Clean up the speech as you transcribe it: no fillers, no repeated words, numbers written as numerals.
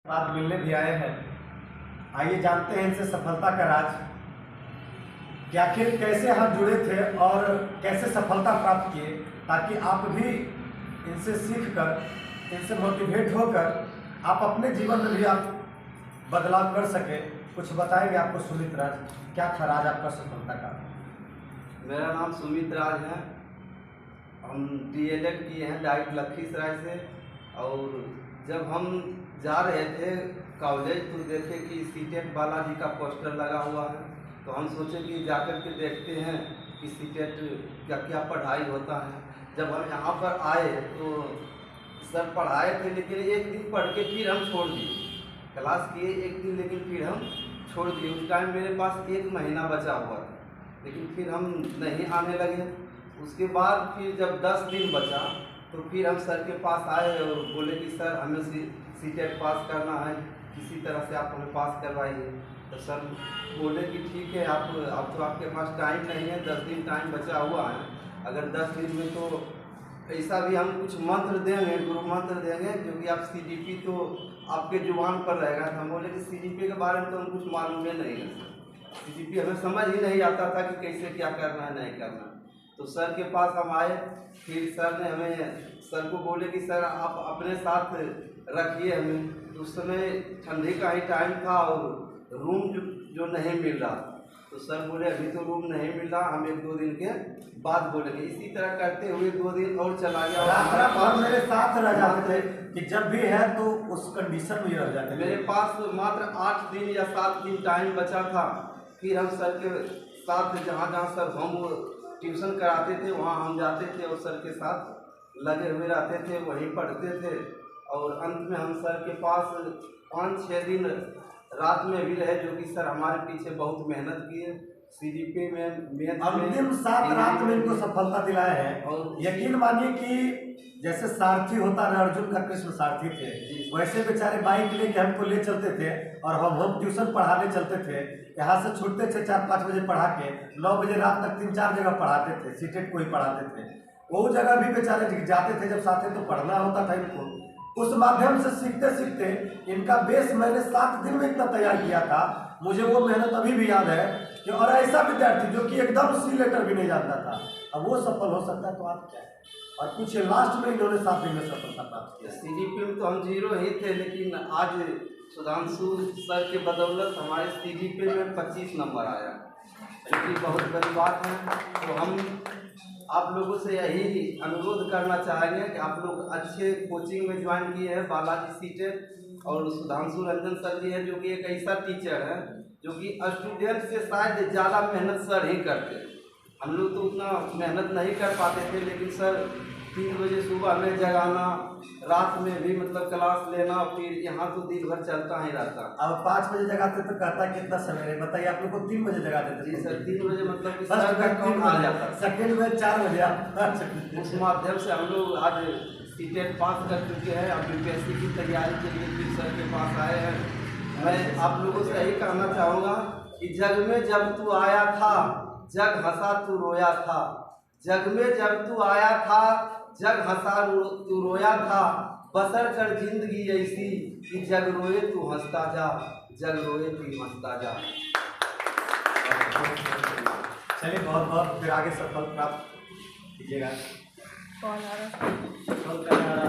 बाद मिलने भी आए हैं। आइए जानते हैं इनसे सफलता का राज कि आखिर कैसे हम जुड़े थे और कैसे सफलता प्राप्त किए, ताकि आप भी इनसे सीखकर, इनसे मोटिवेट होकर आप अपने जीवन में भी आप बदलाव कर सके। कुछ बताएंगे आपको सुमित राज, क्या था राज आपका सफलता का? मेरा नाम सुमित राज है। हम DLED किए हैं डाइट लखीसराय से। और जब हम जा रहे थे कॉलेज तो देखे कि सीटेट बालाजी का पोस्टर लगा हुआ है, तो हम सोचे कि जाकर के देखते हैं कि सीटेट क्या क्या पढ़ाई होता है। जब हम यहाँ पर आए तो सर पढ़ाए थे, लेकिन एक दिन पढ़ के फिर हम छोड़ दिए। क्लास किए एक दिन, लेकिन फिर हम छोड़ दिए। उस टाइम मेरे पास 1 महीना बचा हुआ था, लेकिन फिर हम नहीं आने लगे। उसके बाद फिर जब 10 दिन बचा तो फिर हम सर के पास आए और बोले कि सर हमें सीटेट पास करना है, किसी तरह से आप हमें पास करवाइए। तो सर बोले कि ठीक है, आप अब तो आपके पास टाइम नहीं है, 10 दिन टाइम बचा हुआ है। अगर 10 दिन में तो ऐसा भी हम कुछ मंत्र देंगे, गुरु मंत्र देंगे, क्योंकि आप CDP तो आपके जुबान पर रहेगा। तो हम बोले कि CDP के बारे में तो हम कुछ मालूम ही नहीं है। CDP हमें समझ ही नहीं आता था कि कैसे क्या करना है नहीं करना। तो सर के पास हम आए, फिर सर ने सर को बोले कि सर आप अपने साथ रखिए हमें। तो उस समय ठंडी का ही टाइम था और रूम जो नहीं मिल रहा। तो सर बोले अभी तो रूम नहीं मिल रहा, हम 1-2 दिन के बाद बोलेंगे। इसी तरह करते हुए 2 दिन और चला गया और मेरे साथ रह जाते थे कि जब भी है तो उस कंडीशन में रह जाते थे। मेरे पास मात्र 8 दिन या 7 दिन टाइम बचा था। फिर हम सर के साथ जहाँ सर हम ट्यूशन कराते थे वहाँ हम जाते थे और सर के साथ लगे हुए रहते थे, वहीं पढ़ते थे। और अंत में हम सर के पास 5-6 दिन रात में भी रहे, जो कि सर हमारे पीछे बहुत मेहनत किए। CDP में अंतिम 7 रात में इनको सफलता दिलाए हैं। और यकीन मानिए कि जैसे सारथी होता है, अर्जुन का कृष्ण सारथी थे, वैसे बेचारे बाइक लेके हमको ले चलते थे और हम ट्यूशन पढ़ाने चलते थे। यहाँ से छूटते थे 4-5 बजे पढ़ा के 9 बजे रात तक 3-4 जगह पढ़ाते थे, सीटेट को ही पढ़ाते थे। वो जगह भी बेचारे जाते थे जब साथ तो पढ़ना होता था इनको। उस माध्यम से सीखते सीखते इनका बेस मैंने 7 दिन में इतना तैयार किया था। मुझे वो मेहनत अभी भी याद है कि और ऐसा विद्यार्थी जो कि एकदम सी लेटर भी नहीं जानता था, अब वो सफल हो सकता है तो आप क्या है। और कुछ लास्ट में इन्होंने 7 दिन में सफलता प्राप्त किया। CDP में तो हम 0 ही थे, लेकिन आज सुधांशु सर के बदौलत हमारे CDP में 25 नंबर आया, जो कि बहुत बड़ी बात है। तो हम आप लोगों से यही अनुरोध करना चाहेंगे कि आप लोग अच्छे कोचिंग में ज्वाइन किए हैं, बालाजी सीटेट। और सुधांशु रंजन सर जी हैं, जो कि एक ऐसा टीचर है जो कि स्टूडेंट से शायद ज़्यादा मेहनत सर ही करते। हम लोग तो उतना मेहनत नहीं कर पाते थे, लेकिन सर 3 बजे सुबह में जगाना, रात में भी मतलब क्लास लेना, फिर यहाँ तो दिन भर चलता ही रहता। अब 5 बजे जगाते तो कहता कितना सवेरे बताइए, आप लोग को 3 बजे जगा देते। जी सर, 3 बजे मतलब कि कम आ जाता, सेकंड में 4 बजे। उस माध्यम से हम लोग आज सीटेट पास कर चुके हैं। अब UPSC की तैयारी के लिए फिर सर के पास आए हैं। मैं आप लोगों से यही कहना चाहूँगा कि जग में जब तू आया था, जग हंसा तू रोया था। जग में जब तू आया था, जग हंसा तू रोया था। बसर कर जिंदगी ऐसी कि जग रोए तू हंसता जा, जग रोए तू हंसता जा। चलिए बहुत बहुत फिर आगे सफल प्राप्त कीजिएगा। कौन आ रहा है?